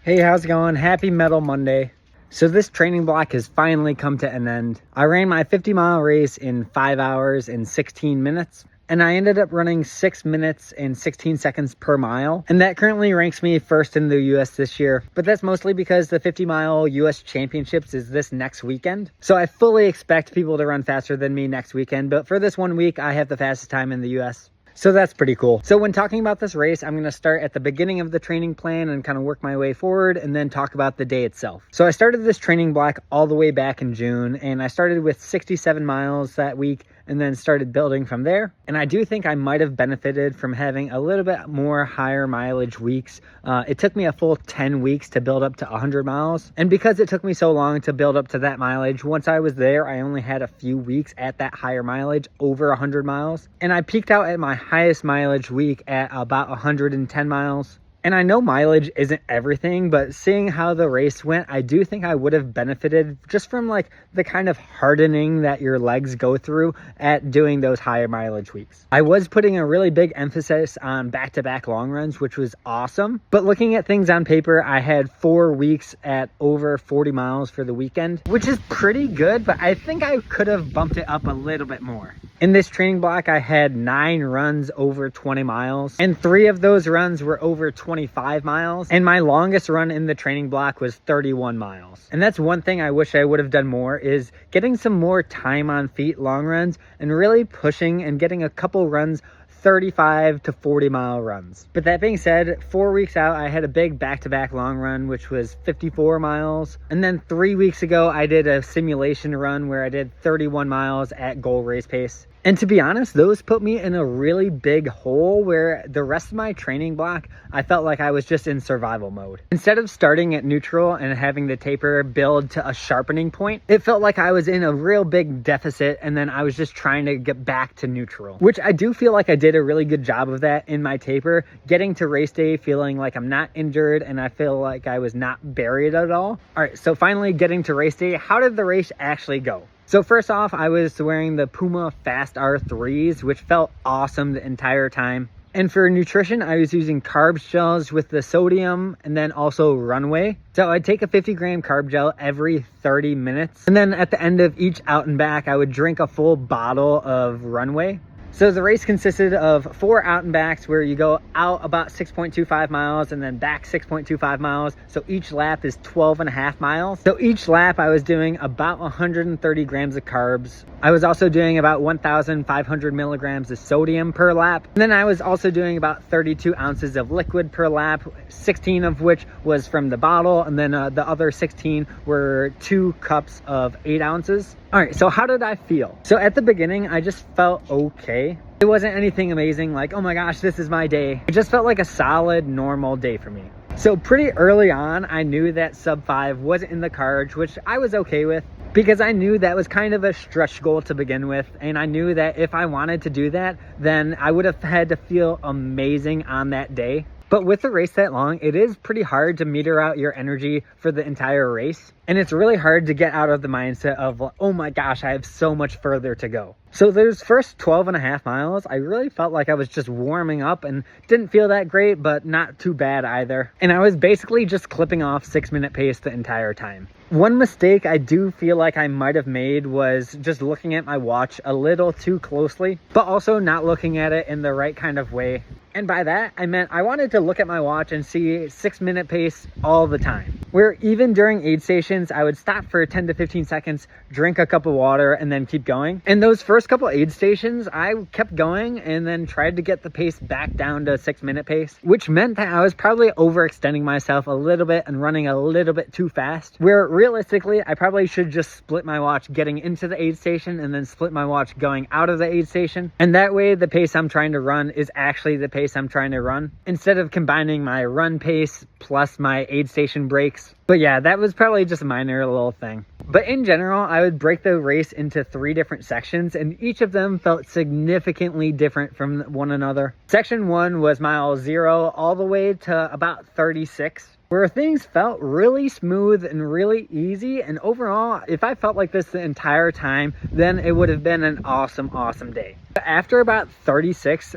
Hey, how's it going? Happy Metal Monday. So this training block has finally come to an end. I ran my 50-mile race in 5 hours and 16 minutes, and I ended up running 6 minutes and 16 seconds per mile. And that currently ranks me first in the US this year, but that's mostly because the 50-mile US Championships is this next weekend. So I fully expect people to run faster than me next weekend, but for this 1 week, I have the fastest time in the US. So that's pretty cool. So when talking about this race, I'm going to start at the beginning of the training plan and kind of work my way forward and then talk about the day itself. So I started this training block all the way back in June, and I started with 67 miles that week and then started building from there. And I do think I might have benefited from having a little bit more higher mileage weeks. It took me a full 10 weeks to build up to 100 miles. And because it took me so long to build up to that mileage, once I was there, I only had a few weeks at that higher mileage, over 100 miles. And I peaked out at my highest mileage week at about 110 miles. And I know mileage isn't everything, but seeing how the race went, I do think I would have benefited just from like the kind of hardening that your legs go through at doing those higher mileage weeks. I was putting a really big emphasis on back-to-back long runs, which was awesome. But looking at things on paper, I had 4 weeks at over 40 miles for the weekend, which is pretty good, but I think I could have bumped it up a little bit more. In this training block, I had 9 runs over 20 miles, and 3 of those runs were over 25 miles, and my longest run in the training block was 31 miles. And that's one thing I wish I would have done more, is getting some more time on feet long runs and really pushing and getting a couple runs 35 to 40 mile runs. But that being said, 4 weeks out, I had a big back-to-back long run, which was 54 miles. And then 3 weeks ago, I did a simulation run where I did 31 miles at goal race pace. And to be honest, those put me in a really big hole where the rest of my training block, I felt like I was just in survival mode. Instead of starting at neutral and having the taper build to a sharpening point, it felt like I was in a real big deficit and then I was just trying to get back to neutral, which I do feel like I did a really good job of that in my taper, getting to race day feeling like I'm not injured and I feel like I was not buried at all. All right, so finally getting to race day, how did the race actually go? So first off, I was wearing the Puma Fast R3s, which felt awesome the entire time. And for nutrition, I was using carb gels with the sodium and then also Runway. So I'd take a 50-gram carb gel every 30 minutes. And then at the end of each out and back, I would drink a full bottle of Runway. So the race consisted of 4 out and backs where you go out about 6.25 miles and then back 6.25 miles. So each lap is 12.5 miles. So each lap I was doing about 130 grams of carbs. I was also doing about 1,500 milligrams of sodium per lap. And then I was also doing about 32 ounces of liquid per lap, 16 of which was from the bottle. And then the other 16 were 2 cups of 8 ounces. All right, so how did I feel? So at the beginning, I just felt okay. It wasn't anything amazing like, oh my gosh, this is my day. It just felt like a solid, normal day for me. So pretty early on, I knew that sub 5 wasn't in the cards, which I was okay with because I knew that was kind of a stretch goal to begin with. And I knew that if I wanted to do that, then I would have had to feel amazing on that day. But with the race that long, it is pretty hard to meter out your energy for the entire race. And it's really hard to get out of the mindset of, oh my gosh, I have so much further to go. So those first 12.5 miles, I really felt like I was just warming up and didn't feel that great, but not too bad either. And I was basically just clipping off 6-minute pace the entire time. One mistake I do feel like I might have made was just looking at my watch a little too closely, but also not looking at it in the right kind of way. And by that, I meant I wanted to look at my watch and see 6-minute pace all the time. Where even during aid stations, I would stop for 10 to 15 seconds, drink a cup of water, and then keep going. And those first couple aid stations, I kept going and then tried to get the pace back down to 6-minute pace, which meant that I was probably overextending myself a little bit and running a little bit too fast. Where realistically, I probably should just split my watch getting into the aid station and then split my watch going out of the aid station. And that way, the pace I'm trying to run is actually the pace I'm trying to run, instead of combining my run pace plus my aid station breaks. But yeah, that was probably just a minor little thing. But in general, I would break the race into 3 different sections, and each of them felt significantly different from one another. Section 1 was mile 0 all the way to about 36. Where things felt really smooth and really easy. And overall, if I felt like this the entire time, then it would have been an awesome, awesome day. After about 36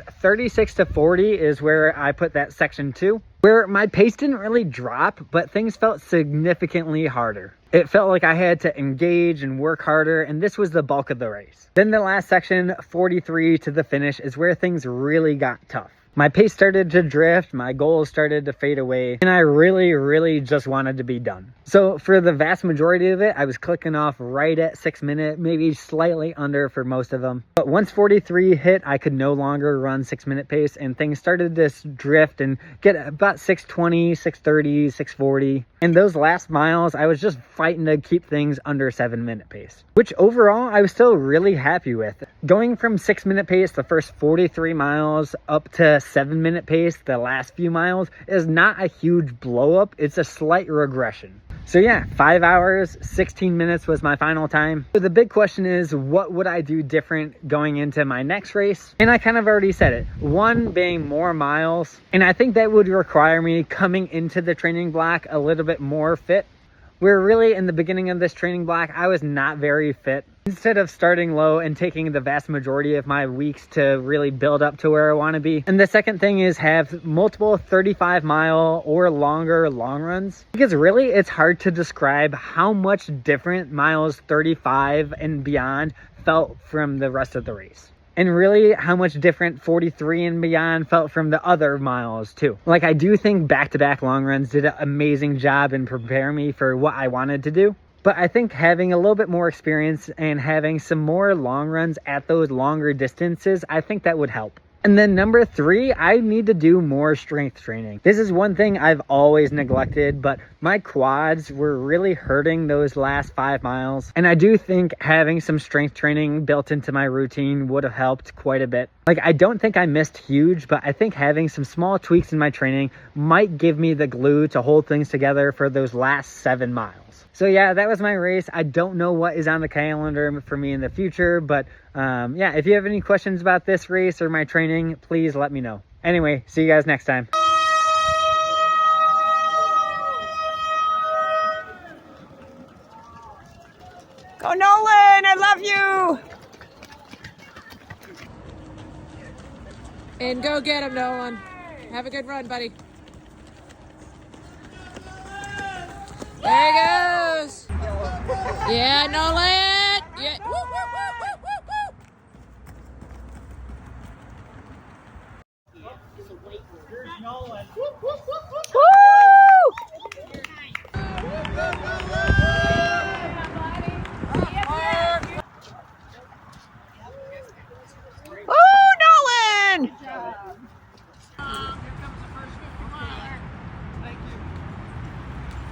to 40 is where I put that section 2. where my pace didn't really drop, but things felt significantly harder. It felt like I had to engage and work harder, and this was the bulk of the race. Then the last section, 43 to the finish, is where things really got tough. My pace started to drift, my goals started to fade away, and I really just wanted to be done. So for the vast majority of it, I was clicking off right at 6 minutes, maybe slightly under for most of them. But once 43 hit, I could no longer run 6 minute pace, and things started to drift and get about 6:20, 6:30, 6:40. And those last miles, I was just fighting to keep things under 7 minute pace, which overall I was still really happy with. Going from 6 minute pace the first 43 miles up to 7 minute pace the last few miles is not a huge blow up, it's a slight regression. So yeah, 5 hours, 16 minutes was my final time. So the big question is, what would I do different going into my next race? And I kind of already said it. One being more miles. And I think that would require me coming into the training block a little bit more fit. Where really in the beginning of this training block, I was not very fit. Instead of starting low and taking the vast majority of my weeks to really build up to where I want to be. And the second thing is have multiple 35-mile or longer long runs. Because really it's hard to describe how much different miles 35 and beyond felt from the rest of the race. And really how much different 43 and beyond felt from the other miles too. Like I do think back-to-back long runs did an amazing job in preparing me for what I wanted to do. But I think having a little bit more experience and having some more long runs at those longer distances, I think that would help. And then number 3, I need to do more strength training. This is one thing I've always neglected, but my quads were really hurting those last 5 miles. And I do think having some strength training built into my routine would have helped quite a bit. Like I don't think I missed huge, but I think having some small tweaks in my training might give me the glue to hold things together for those last 7 miles. So yeah, that was my race. I don't know what is on the calendar for me in the future, but yeah, if you have any questions about this race or my training, please let me know. Anyway, see you guys next time. Go Nolan, I love you. And go get him, Nolan. Have a good run, buddy. There he goes. Yeah, Nolan. Yeah. Woo, woo, woo, woo, woo, woo. Here's Nolan. Woo, Nolan.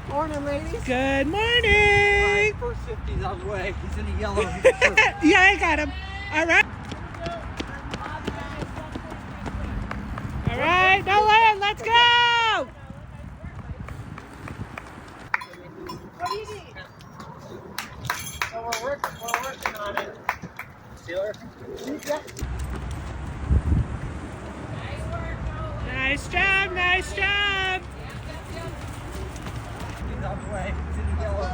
Morning, ladies. Good morning. First 50's out of the way. He's in a yellow. Yeah, I got him. All right. All right, Nolan, let's go. What do you need? So we're working on it. Steeler? Nice job, nice job. He's out of the way. He's in a yellow.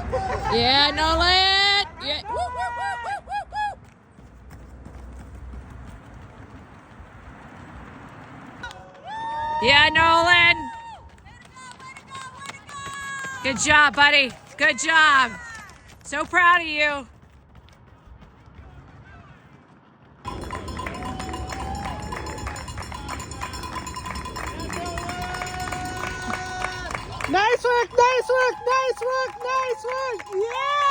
Yeah, Nolan. Yeah. Woo, woo, woo, woo, woo, woo. Yeah, Nolan. Good job, buddy. Good job. So proud of you. Nice work, nice work, nice work, nice work. Yeah.